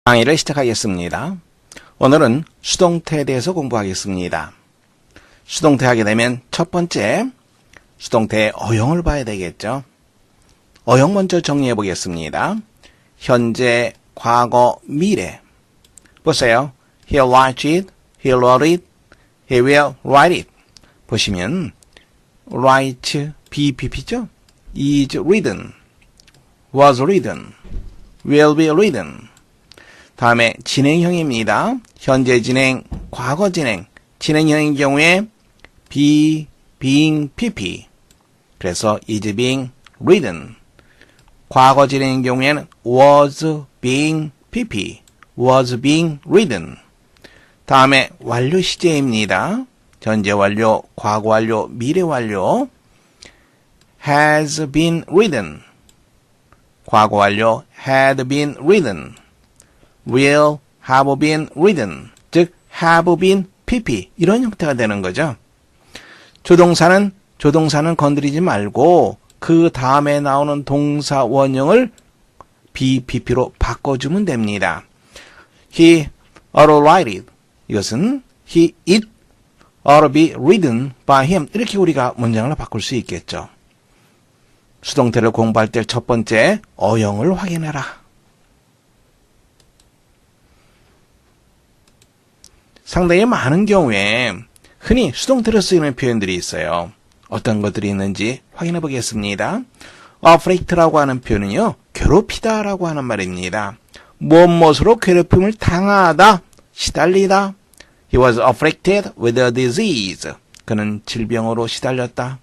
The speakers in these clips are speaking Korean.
강의를 시작하겠습니다. 오늘은 수동태에 대해서 공부하겠습니다. 수동태 하게 되면 첫 번째 수동태의 어용을 봐야 되겠죠. 어용 먼저 정리해 보겠습니다. 현재, 과거, 미래. 보세요. He'll write it, he'll write it, he will write it. 보시면 write, BPP죠? is written, was written, will be written. 다음에 진행형입니다. 현재 진행, 과거 진행. 진행형인 경우에 be, being, pp. 그래서 is being written. 과거 진행인 경우에는 was being pp. was being written. 다음에 완료 시제입니다. 현재 완료, 과거 완료, 미래 완료. has been written. 과거 완료, had been written. will have been written, 즉 have been pp 이런 형태가 되는 거죠. 조동사는 건드리지 말고 그 다음에 나오는 동사 원형을 BPP로 바꿔주면 됩니다. He ought to write it. 이것은 it ought to be written by him. 이렇게 우리가 문장을 바꿀 수 있겠죠. 수동태를 공부할 때 첫 번째 어용을 확인해라. 상당히 많은 경우에 흔히 수동태로 쓰이는 표현들이 있어요. 어떤 것들이 있는지 확인해 보겠습니다. afflict라고 하는 표현은요, 괴롭히다라고 하는 말입니다. 무엇으로 괴롭힘을 당하다, 시달리다. He was afflicted with a disease. 그는 질병으로 시달렸다.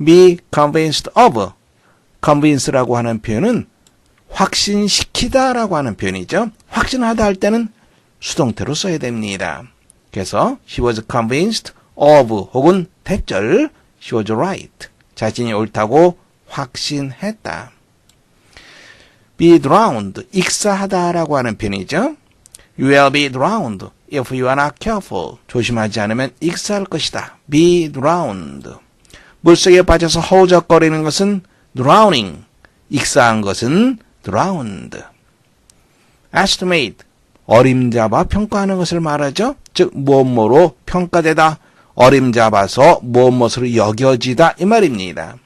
be convinced of. convince라고 하는 표현은 확신시키다라고 하는 표현이죠. 확신하다 할 때는 수동태로 써야 됩니다. 그래서 she was convinced of 혹은 대절 she was right. 자신이 옳다고 확신했다. be drowned, 익사하다라고 하는 표현이죠. You will be drowned if you are not careful. 조심하지 않으면 익사할 것이다. be drowned. 물속에 빠져서 허우적거리는 것은 drowning. 익사한 것은 drowned. estimate. 어림잡아 평가하는 것을 말하죠. 즉 무엇으로 평가되다, 어림잡아서 무엇으로 여겨지다 이 말입니다.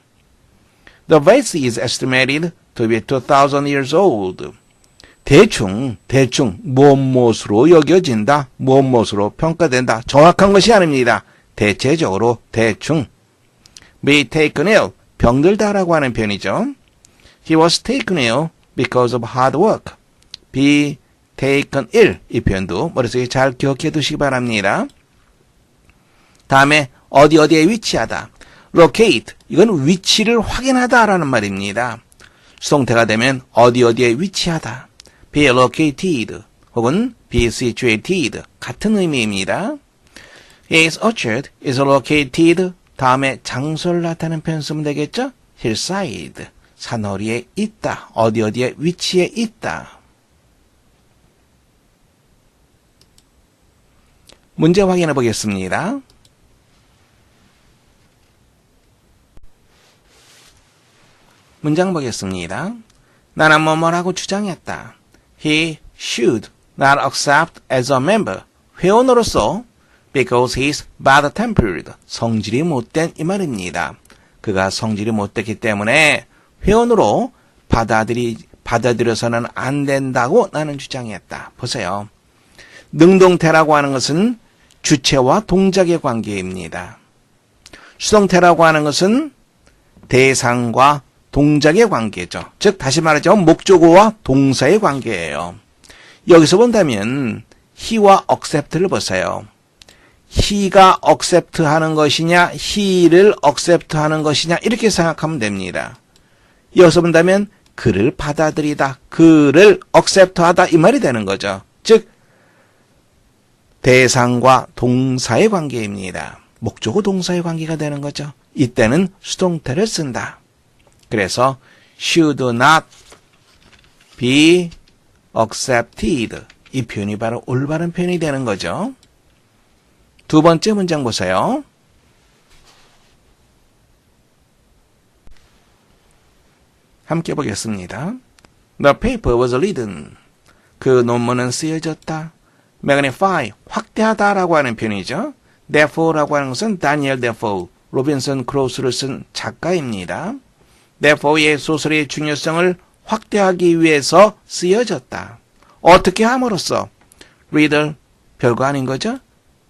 The vase is estimated to be 2,000 years old. 대충 무엇으로 여겨진다, 무엇으로 평가된다. 정확한 것이 아닙니다. 대체적으로 대충. be taken ill, 병들다라고 하는 표현이죠. He was taken ill because of hard work. be taken ill, 이 표현도 머릿속에 잘 기억해 두시기 바랍니다. 다음에 어디에 위치하다. locate, 이건 위치를 확인하다라는 말입니다. 수동태가 되면 어디에 위치하다. be located 혹은 be situated 같은 의미입니다. His orchard is located. 다음에 장소를 나타내는 표현 쓰면 되겠죠? hillside, 산허리에 있다. 어디에 위치해 있다. 문제 확인해 보겠습니다. 문장 보겠습니다. 나는 뭐뭐라고 주장했다. He should not accept as a member. 회원으로서 because he's bad-tempered. 성질이 못된 이 말입니다. 그가 성질이 못됐기 때문에 회원으로 받아들여서는 안 된다고 나는 주장했다. 보세요. 능동태라고 하는 것은 주체와 동작의 관계입니다. 수동태라고 하는 것은 대상과 동작의 관계죠. 즉 다시 말하자면 목적어와 동사의 관계예요. 여기서 본다면 he와 accept를 보세요. he가 accept 하는 것이냐, he를 accept 하는 것이냐 이렇게 생각하면 됩니다. 여기서 본다면 그를 받아들이다, 그를 accept 하다 이 말이 되는 거죠. 즉 대상과 동사의 관계입니다. 목적어 동사의 관계가 되는 거죠. 이때는 수동태를 쓴다. 그래서 should not be accepted. 이 표현이 바로 올바른 표현이 되는 거죠. 두 번째 문장 보세요. 함께 보겠습니다. The paper was written. 그 논문은 쓰여졌다. magnify, 확대하다라고 하는 표현이죠. Defoe라고 하는 것은 다니엘 데포, 로빈슨 크로스를 쓴 작가입니다. 데포의 소설의 중요성을 확대하기 위해서 쓰여졌다. 어떻게 함으로써? reader, 별거 아닌 거죠?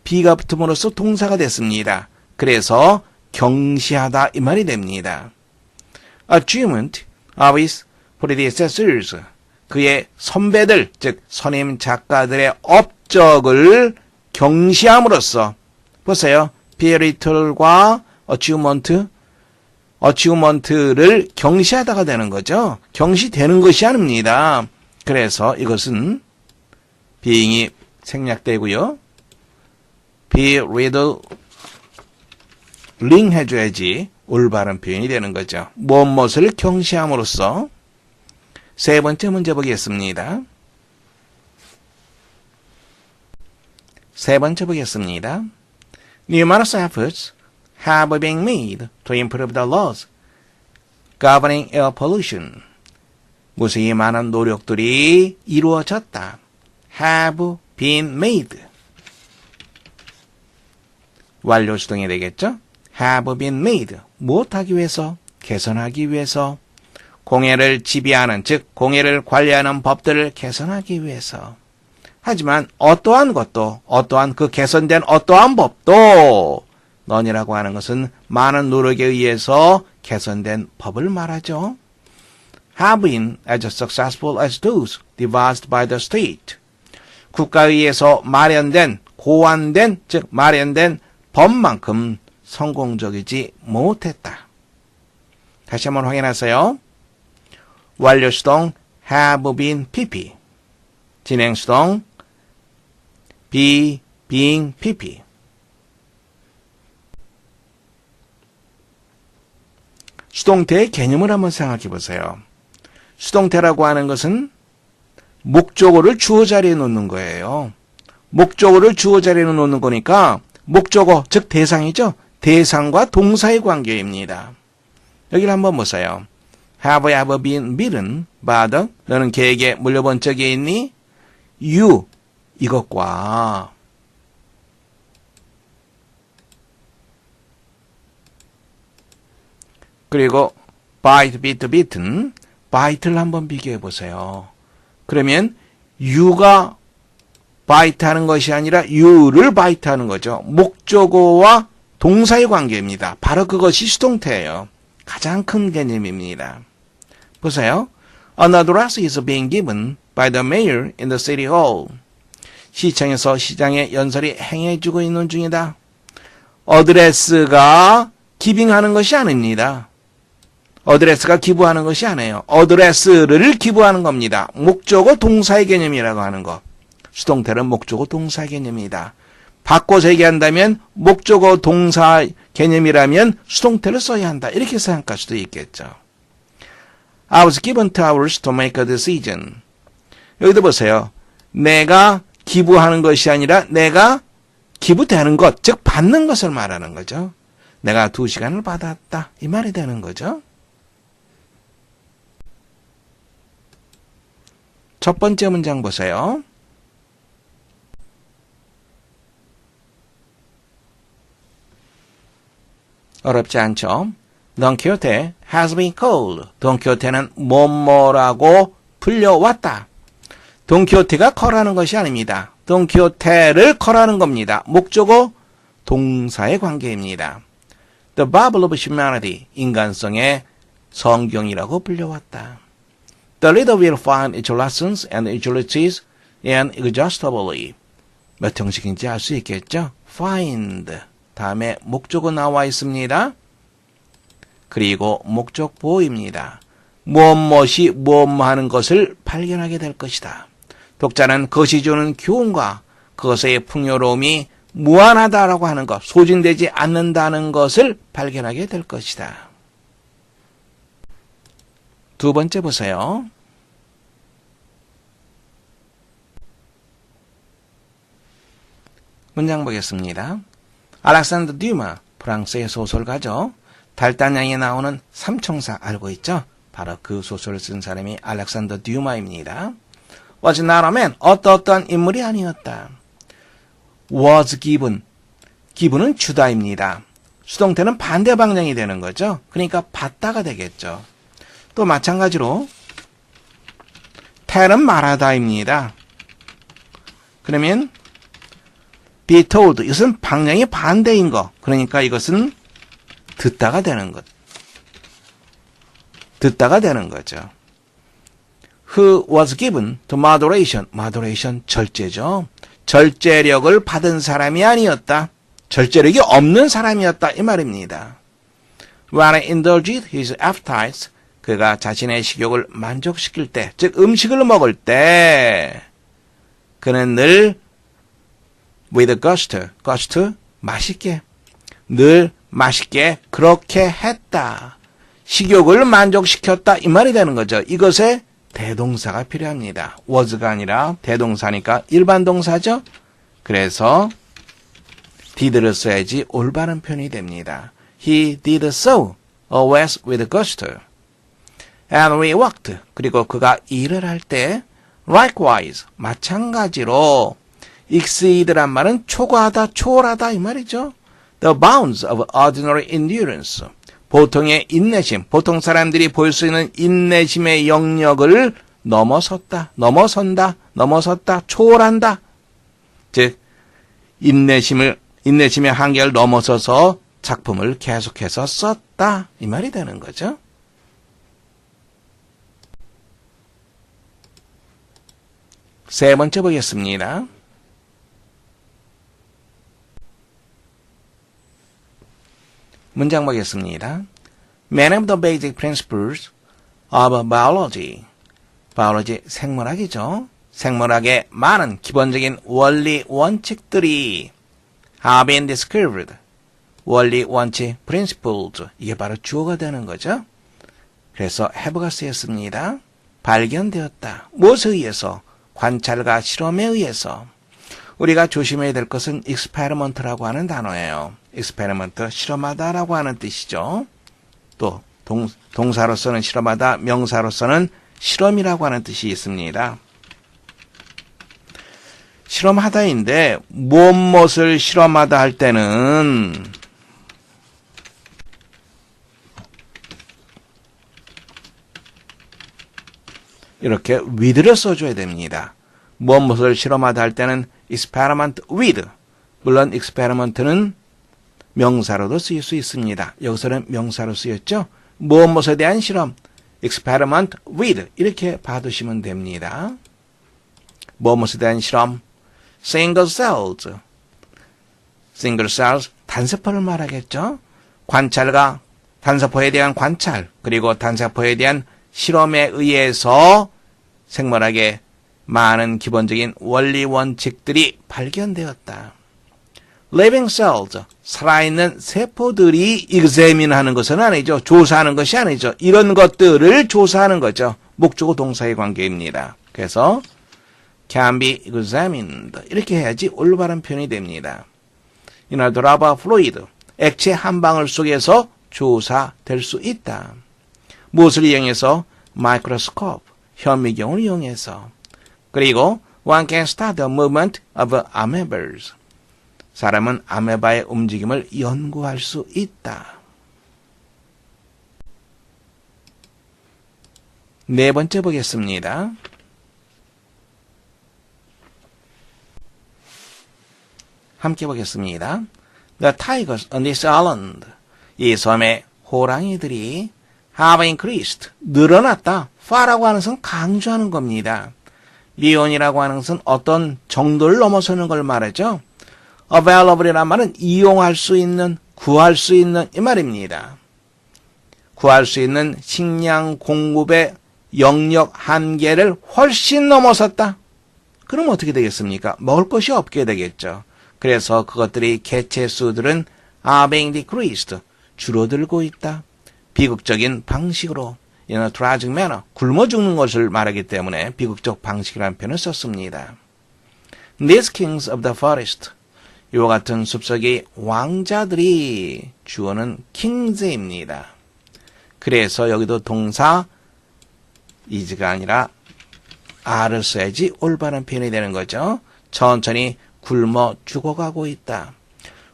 B가 붙음으로써 동사가 됐습니다. 그래서 경시하다 이 말이 됩니다. Achievement of his predecessors, 그의 선배들, 즉 선임 작가들의 업적을 경시함으로써, 보세요. Pierital과 achievement를 경시하다가 되는 거죠. 경시되는 것이 아닙니다. 그래서 이것은 being이 생략되고요. Pierital 링 해줘야지 올바른 표현이 되는 거죠. 무엇을 경시함으로써. 세 번째 문제 보겠습니다. Numerous efforts have been made to improve the laws governing air pollution. 무수히 많은 노력들이 이루어졌다. have been made. 완료 수동이 되겠죠? have been made. 무엇하기 위해서? 개선하기 위해서. 공해를 지배하는, 즉 공해를 관리하는 법들을 개선하기 위해서. 하지만 어떠한 것도, 어떠한 그 개선된 어떠한 법도, 넌이라고 하는 것은 많은 노력에 의해서 개선된 법을 말하죠. have been as successful as those devised by the state. 국가에 의해서 마련된, 고안된, 즉 마련된 법만큼 성공적이지 못했다. 다시 한번 확인하세요. 완료 수동 have been pp. 진행 수동 be, being pp. 수동태의 개념을 한번 생각해 보세요. 수동태라고 하는 것은 목적어를 주어 자리에 놓는 거예요. 목적어를 주어 자리에 놓는 거니까 목적어, 즉 대상이죠. 대상과 동사의 관계입니다. 여기를 한번 보세요. Have you ever been bitten by the? 너는 개에게 물려본 적이 있니? You, 이것과 그리고 bite, bit, bitten, bite를 한번 비교해 보세요. 그러면 you가 bite 하는 것이 아니라 you를 bite 하는 거죠. 목적어와 동사의 관계입니다. 바로 그것이 수동태예요. 가장 큰 개념입니다. 보세요. An address is being given by the mayor in the city hall. 시청에서 시장의 연설이 행해지고 있는 중이다. 어드레스가 기빙하는 것이 아닙니다. 어드레스가 기부하는 것이 아니에요. 어드레스를 기부하는 겁니다. 목적어 동사의 개념이라고 하는 것. 수동태는 목적어 동사 개념이다. 바꿔서 얘기한다면 목적어 동사 개념이라면 수동태를 써야 한다. 이렇게 생각할 수도 있겠죠. I was given 2 hours to make a decision. 여기도 보세요. 내가 기부하는 것이 아니라 내가 기부되는 것, 즉 받는 것을 말하는 거죠. 내가 2시간을 받았다. 이 말이 되는 거죠. 첫 번째 문장 보세요. 어렵지 않죠? Don Quixote has been called. 돈키호테는 뭐뭐라고 불려왔다. 돈키호테가 컬하는 것이 아닙니다. 돈키호테를 컬하는 겁니다. 목적어 동사의 관계입니다. The Bible of Humanity, 인간성의 성경이라고 불려왔다. The reader will find its lessons and utilities inexhaustibly. 몇 형식인지 알 수 있겠죠? Find. 다음에 목적어 나와 있습니다. 그리고 목적보입니다. 무엇이 무엇하는 것을 발견하게 될 것이다. 독자는 그것이 주는 교훈과 그것의 풍요로움이 무한하다라고 하는 것, 소진되지 않는다는 것을 발견하게 될 것이다. 두 번째 보세요. 문장 보겠습니다. 알렉산더 듀마, 프랑스의 소설가죠. 달단양에 나오는 삼총사 알고 있죠? 바로 그 소설을 쓴 사람이 알렉산더 듀마입니다. was not a man. 어떠한 인물이 아니었다. was given. given은 주다입니다. 수동태는 반대 방향이 되는 거죠. 그러니까 받다가 되겠죠. 또 마찬가지로 tell은 말하다입니다. 그러면 be told. 이것은 방향이 반대인 거. 그러니까 이것은 듣다가 되는 것. 듣다가 되는 거죠. Who was given to moderation. moderation 절제죠. 절제력을 받은 사람이 아니었다. 절제력이 없는 사람이었다. 이 말입니다. When he indulged his appetites. 그가 자신의 식욕을 만족시킬 때, 즉 음식을 먹을 때 그는 늘 with gusto. gusto 맛있게. 늘 맛있게 그렇게 했다. 식욕을 만족시켰다. 이 말이 되는 거죠. 이것에 대동사가 필요합니다. was가 아니라 대동사니까 일반 동사죠. 그래서 did를 써야지 올바른 표현이 됩니다. He did so always with gusto. And we worked. 그리고 그가 일을 할 때 likewise 마찬가지로 exceed란 말은 초과하다, 초월하다 이 말이죠. The bounds of ordinary endurance. 보통의 인내심, 보통 사람들이 볼 수 있는 인내심의 영역을 넘어섰다, 넘어섰다, 초월한다. 즉 인내심의 한계를 넘어서서 작품을 계속해서 썼다 이 말이 되는 거죠. 세 번째 보겠습니다. 문장 보겠습니다. Many of the basic principles of biology. biology 생물학이죠. 생물학의 많은 기본적인 원리 원칙들이 have been discovered. 원리 원칙 principles. 이게 바로 주어가 되는 거죠. 그래서 have가 쓰였습니다. 발견되었다. 무엇에 의해서? 관찰과 실험에 의해서. 우리가 조심해야 될 것은 experiment라고 하는 단어예요. experiment, 실험하다라고 하는 뜻이죠. 또 동사로서는 실험하다, 명사로서는 실험이라고 하는 뜻이 있습니다. 실험하다인데 무엇을 실험하다 할 때는 이렇게 with를 써줘야 됩니다. 무엇을 실험하다 할 때는 experiment with. 물론 experiment는 명사로도 쓰일 수 있습니다. 여기서는 명사로 쓰였죠. 무엇에 대한 실험, experiment with 이렇게 봐두시면 됩니다. 무엇에 대한 실험, single cells. single cells, 단세포를 말하겠죠. 관찰과 단세포에 대한 관찰, 그리고 단세포에 대한 실험에 의해서 생물학의 많은 기본적인 원리 원칙들이 발견되었다. living cells, 살아있는 세포들이 examine하는 것은 아니죠. 조사하는 것이 아니죠. 이런 것들을 조사하는 거죠. 목적어 동사의 관계입니다. 그래서 can be examined 이렇게 해야지 올바른 표현이 됩니다. In a drop of fluid, 액체 한 방울 속에서 조사될 수 있다. 무엇을 이용해서? microscope, 현미경을 이용해서. 그리고 one can start the movement of amoebas. 사람은 아메바의 움직임을 연구할 수 있다. 네 번째 보겠습니다. 함께 보겠습니다. The tigers on this island. 이 섬의 호랑이들이 have increased. 늘어났다. far라고 하는 것은 강조하는 겁니다. beyond이라고 하는 것은 어떤 정도를 넘어서는 걸 말하죠. available이란 말은 이용할 수 있는, 구할 수 있는 이 말입니다. 구할 수 있는 식량 공급의 영역 한계를 훨씬 넘어섰다. 그럼 어떻게 되겠습니까? 먹을 것이 없게 되겠죠. 그래서 그것들이 개체수들은 are being decreased. 줄어들고 있다. 비극적인 방식으로 in a tragic manner. 굶어 죽는 것을 말하기 때문에 비극적 방식이라는 표현을 썼습니다. These kings of the forest. 이와 같은 숲속의 왕자들이 주어는 kings입니다. 그래서 여기도 동사 is가 아니라 R을 써야지 올바른 표현이 되는 거죠. 천천히 굶어 죽어가고 있다.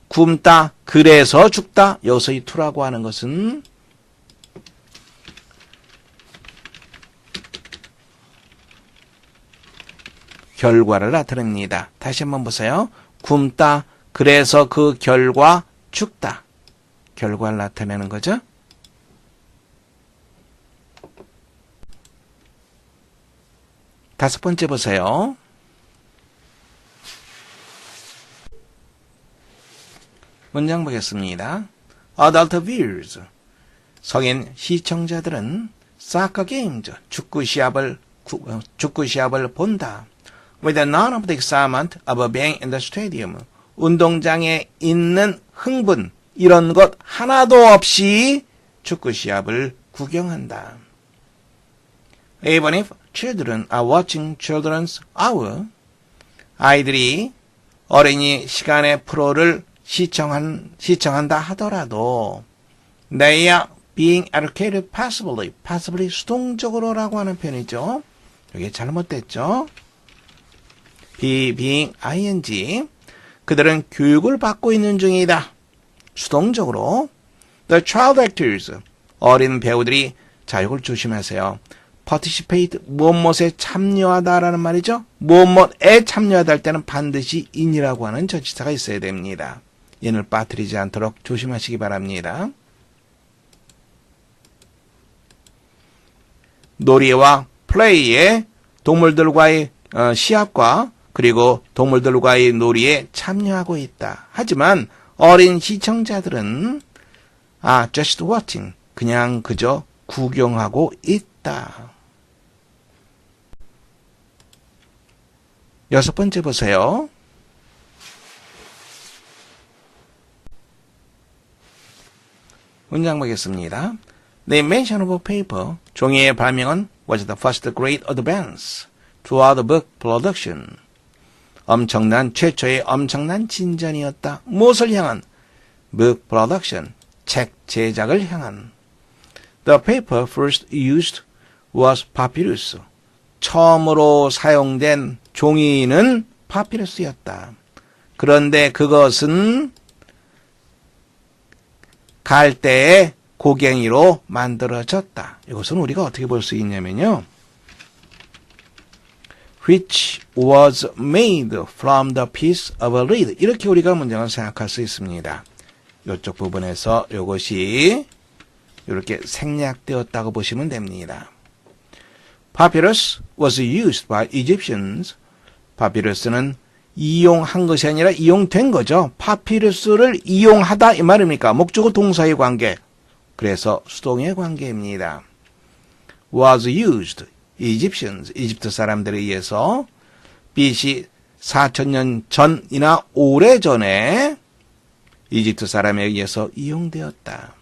굶다, 그래서 죽다. 여기서 이 to라고 하는 것은 결과를 나타냅니다. 다시 한번 보세요. 굶다, 그래서 그 결과 죽다. 결과를 나타내는 거죠. 다섯 번째 보세요. 문장 보겠습니다. Adult viewers. 성인 시청자들은 soccer games, 축구 시합을 본다. With none of the excitement of being in the stadium. 운동장에 있는 흥분, 이런 것 하나도 없이 축구 시합을 구경한다. Even if children are watching children's hour. 아이들이 어린이 시간의 프로를 시청한다 하더라도 they are being educated passively 수동적으로라고 하는 표현이죠. 이게 잘못됐죠. being ing 그들은 교육을 받고 있는 중이다. 수동적으로. The child actors 어린 배우들이 자 이걸 조심하세요. participate 무엇에 참여하다라는 말이죠. 무엇에 참여하다 할 때는 반드시 in이라고 하는 전치사가 있어야 됩니다. 인을 빠뜨리지 않도록 조심하시기 바랍니다. 놀이와 플레이에 동물들과의 시합과 그리고 동물들과의 놀이에 참여하고 있다. 하지만 어린 시청자들은 just watching 그냥 그저 구경하고 있다. 여섯 번째 보세요. 문장 보겠습니다. The invention of paper, 종이의 발명은 was the first great advance toward book production. 최초의 엄청난 진전이었다. 무엇을 향한? book production, 책 제작을 향한. The paper first used was papyrus. 처음으로 사용된 종이는 파피루스였다. 그런데 그것은 갈대의 고갱이로 만들어졌다. 이것은 우리가 어떻게 볼 수 있냐면요. which was made from the piece of a reed. 이렇게 우리가 문장을 생각할 수 있습니다. 이쪽 부분에서 이것이 이렇게 생략되었다고 보시면 됩니다. Papyrus was used by Egyptians. 파피루스는 이용한 것이 아니라 이용된 거죠. 파피루스를 이용하다 이 말입니까? 목적어 동사의 관계. 그래서 수동의 관계입니다. was used. Egyptians, 이집트 사람들에 의해서 BC 4000년 전이나 오래전에 이집트 사람에 의해서 이용되었다.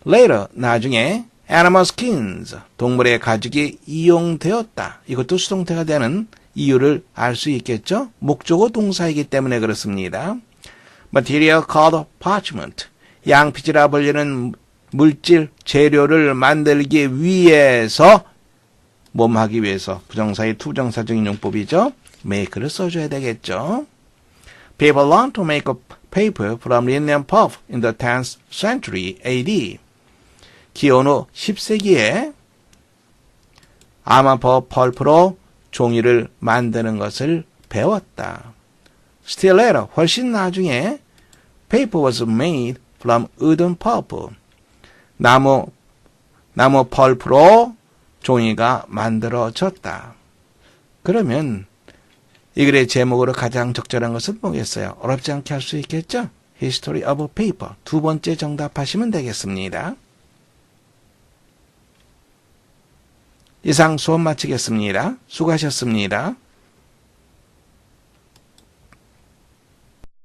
Later, 나중에 animal skins, 동물의 가죽이 이용되었다. 이것도 수동태가 되는 이유를 알 수 있겠죠? 목적어 동사이기 때문에 그렇습니다. Material called parchment, 양피지라 불리는 물질, 재료를 만들기 위해서 하기 위해서 부정사의 투정사적인 용법이죠. make를 써줘야 되겠죠. People learned to make a paper from linen pulp in the 10th century AD. 기원후 10세기에 아마퍼 펄프로 종이를 만드는 것을 배웠다. Still later, 훨씬 나중에 paper was made from wooden pulp. 나무 펄프로 종이가 만들어졌다. 그러면 이 글의 제목으로 가장 적절한 것은 뭐겠어요? 어렵지 않게 할 수 있겠죠? History of Paper. 두 번째 정답하시면 되겠습니다. 이상 수업 마치겠습니다. 수고하셨습니다.